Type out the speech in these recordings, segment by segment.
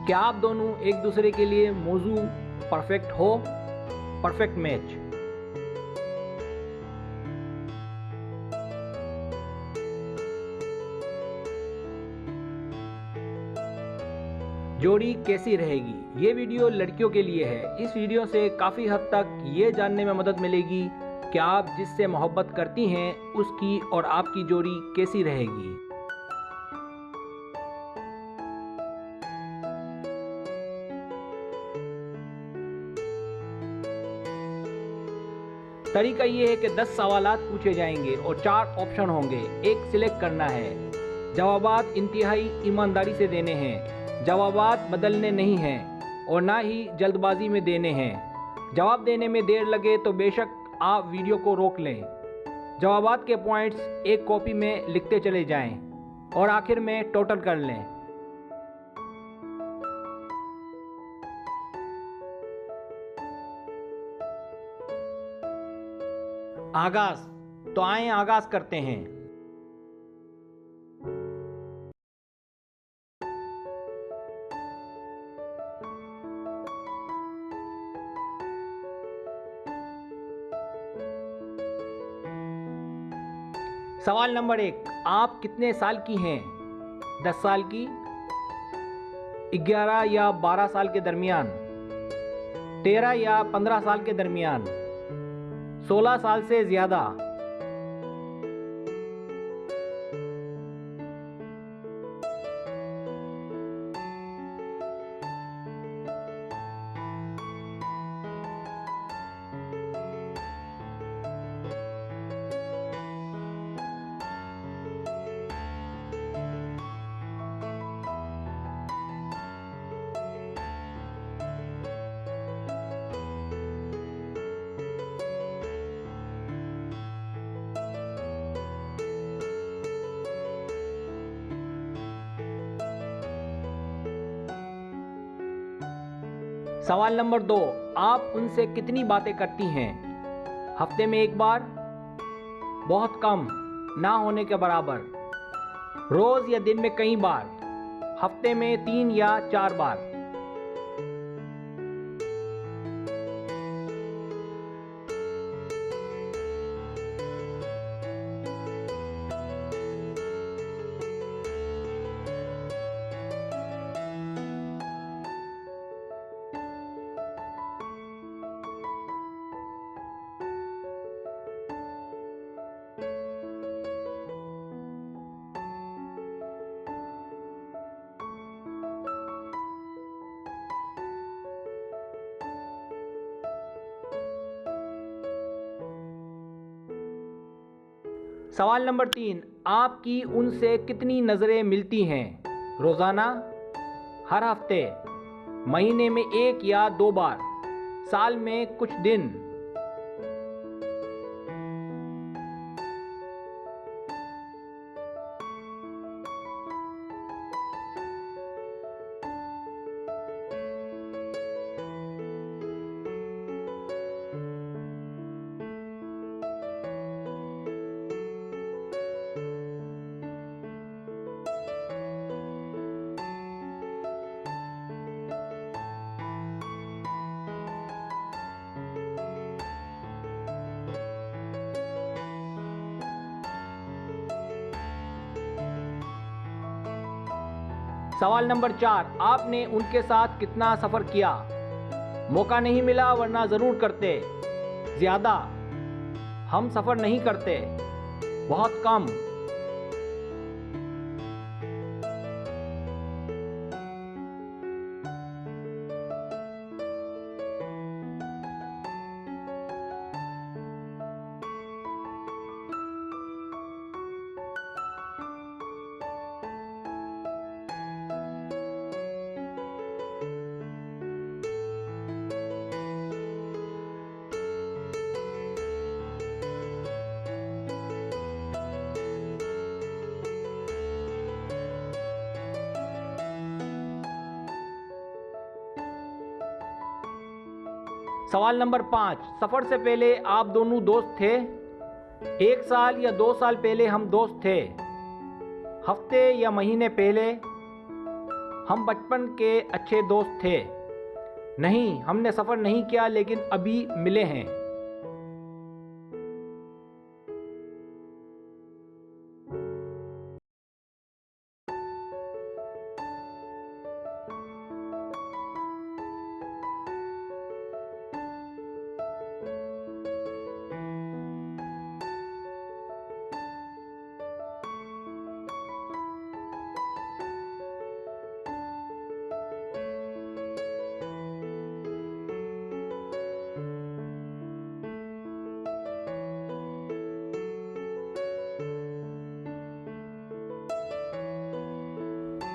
क्या आप दोनों एक दूसरे के लिए मौजू परफेक्ट हो? Perfect match. जोड़ी कैसी रहेगी? ये वीडियो लड़कियों के लिए है। इस वीडियो से काफ़ी हद तक ये जानने में मदद मिलेगी कि आप जिससे मोहब्बत करती हैं उसकी और आपकी जोड़ी कैसी रहेगी। तरीका ये है कि 10 सवालात पूछे जाएंगे और 4 ऑप्शन होंगे। एक सिलेक्ट करना है। जवाबात इंतहाई ईमानदारी से देने हैं। जवाबात बदलने नहीं हैं और ना ही जल्दबाजी में देने हैं। जवाब देने में देर लगे तो बेशक आप वीडियो को रोक लें। जवाबात के पॉइंट्स एक कॉपी में लिखते चले जाएं और आखिर में टोटल कर लें। आगाज। तो आए आगाज करते हैं। सवाल नंबर 1, आप कितने साल की हैं? 10 साल की, 11 या 12 साल के दरमियान, 13 या 15 साल के दरमियान, 16 साल से ज़्यादा। सवाल नंबर 2, आप उनसे कितनी बातें करती हैं? हफ्ते में 1 बार, बहुत कम, ना होने के बराबर, रोज़ या दिन में कई बार, हफ्ते में 3 या 4 बार। सवाल नंबर 3, आपकी उनसे कितनी नज़रें मिलती हैं? रोज़ाना, हर हफ्ते, महीने में 1 या 2 बार, साल में कुछ दिन। सवाल नंबर 4, आपने उनके साथ कितना सफ़र किया? मौका नहीं मिला वरना ज़रूर करते, ज़्यादा, हम सफ़र नहीं करते, बहुत कम। सवाल नंबर 5, सफ़र से पहले आप दोनों दोस्त थे? 1 साल या 2 साल पहले हम दोस्त थे। हफ्ते या महीने पहले, हम बचपन के अच्छे दोस्त थे। नहीं, हमने सफ़र नहीं किया लेकिन अभी मिले हैं।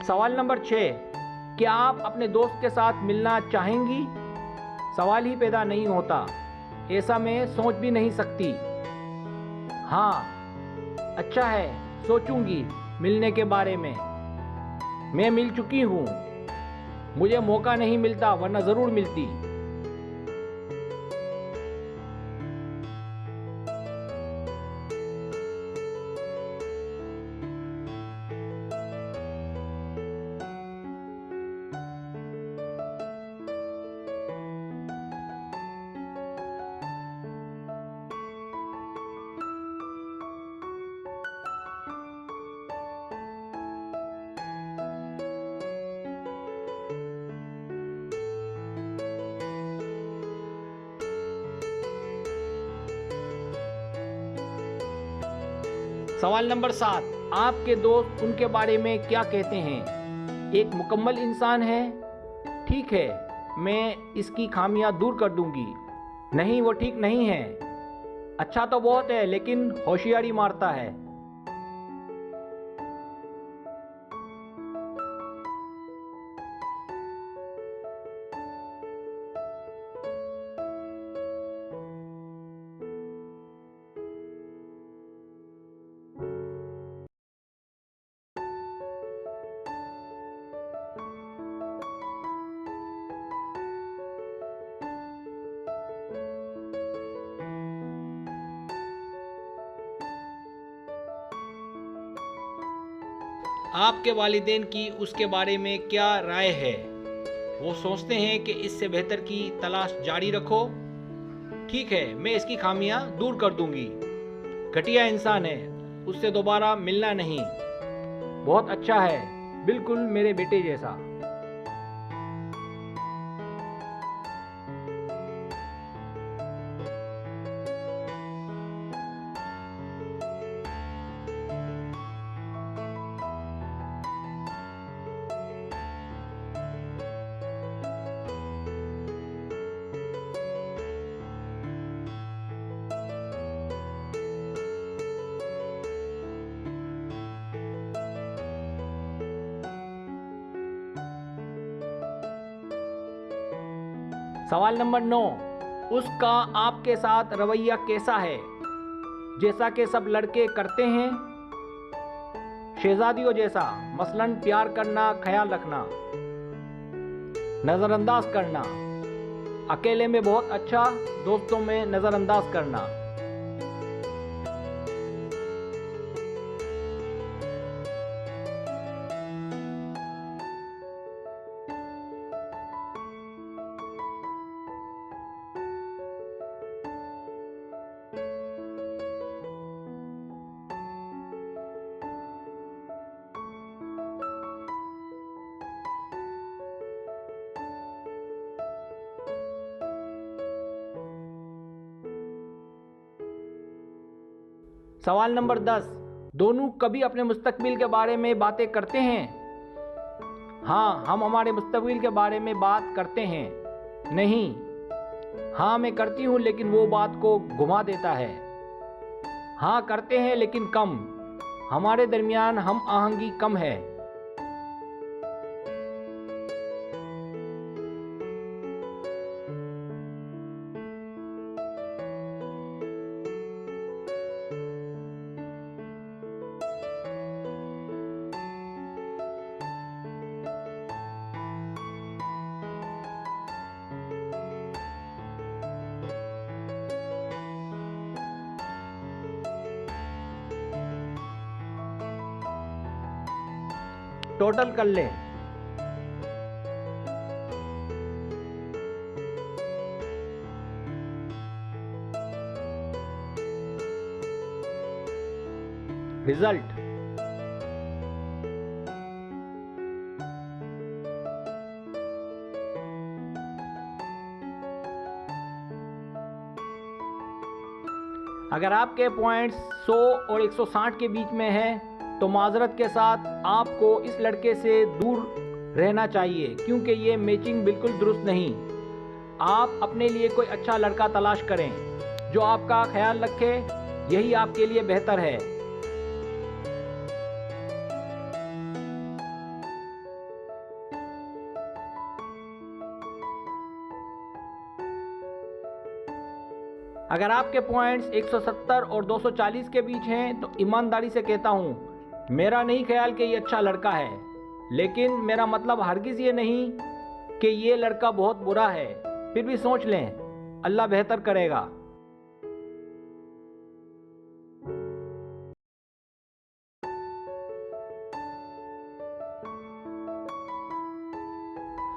सवाल नंबर 6, क्या आप अपने दोस्त के साथ मिलना चाहेंगी? सवाल ही पैदा नहीं होता, ऐसा मैं सोच भी नहीं सकती। हाँ, अच्छा है, सोचूंगी मिलने के बारे में। मैं मिल चुकी हूँ, मुझे मौका नहीं मिलता वरना ज़रूर मिलती। सवाल नंबर 7, आपके दोस्त उनके बारे में क्या कहते हैं? एक मुकम्मल इंसान है। ठीक है, मैं इसकी खामियां दूर कर दूंगी। नहीं, वो ठीक नहीं है। अच्छा तो बहुत है लेकिन होशियारी मारता है। आपके वालिदैन की उसके बारे में क्या राय है? वो सोचते हैं कि इससे बेहतर की तलाश जारी रखो। ठीक है, मैं इसकी खामियां दूर कर दूंगी। घटिया इंसान है, उससे दोबारा मिलना नहीं। बहुत अच्छा है, बिल्कुल मेरे बेटे जैसा। सवाल नंबर 9, उसका आपके साथ रवैया कैसा है? जैसा कि सब लड़के करते हैं, शहजादियों जैसा, मसलन प्यार करना, ख्याल रखना, नज़रअंदाज करना, अकेले में बहुत अच्छा, दोस्तों में नज़रअंदाज करना। सवाल नंबर 10, दोनों कभी अपने मुस्तकबिल के बारे में बातें करते हैं? हाँ, हम हमारे मुस्तकबिल के बारे में बात करते हैं। नहीं, हाँ मैं करती हूँ लेकिन वो बात को घुमा देता है। हाँ करते हैं लेकिन कम, हमारे दरमियान हम आहंगी कम है। टोटल कर लें। रिजल्ट। अगर आपके पॉइंट्स 100 और 160 के बीच में हैं तो माजरत के साथ आपको इस लड़के से दूर रहना चाहिए, क्योंकि ये मैचिंग बिल्कुल दुरुस्त नहीं। आप अपने लिए कोई अच्छा लड़का तलाश करें जो आपका ख्याल रखे, यही आपके लिए बेहतर है। अगर आपके पॉइंट्स 170 और 240 के बीच हैं तो ईमानदारी से कहता हूँ, मेरा नहीं ख्याल कि ये अच्छा लड़का है, लेकिन मेरा मतलब हरगिज़ ये नहीं कि ये लड़का बहुत बुरा है। फिर भी सोच लें, अल्लाह बेहतर करेगा।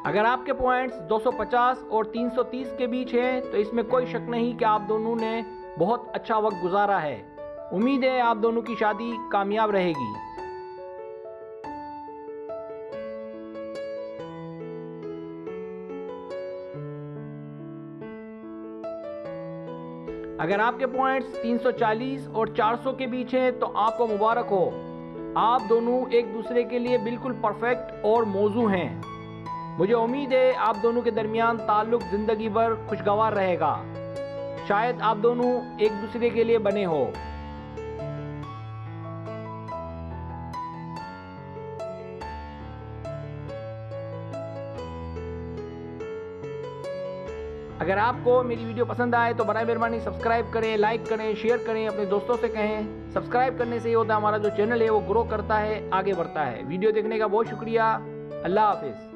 अगर आपके पॉइंट्स 250 और 330 के बीच हैं तो इसमें कोई शक नहीं कि आप दोनों ने बहुत अच्छा वक्त गुजारा है। उम्मीद है आप दोनों की शादी कामयाब रहेगी। अगर आपके पॉइंट्स 340 और 400 के बीच हैं तो आपको मुबारक हो, आप दोनों एक दूसरे के लिए बिल्कुल परफेक्ट और मौजू हैं। मुझे उम्मीद है आप दोनों के दरमियान ताल्लुक ज़िंदगी भर खुशगवार रहेगा। शायद आप दोनों एक दूसरे के लिए बने हो। अगर आपको मेरी वीडियो पसंद आए तो बराए मेहरबानी सब्सक्राइब करें, लाइक करें, शेयर करें, अपने दोस्तों से कहें। सब्सक्राइब करने से ये होता है हमारा जो चैनल है वो ग्रो करता है, आगे बढ़ता है। वीडियो देखने का बहुत शुक्रिया। अल्लाह हाफिज़।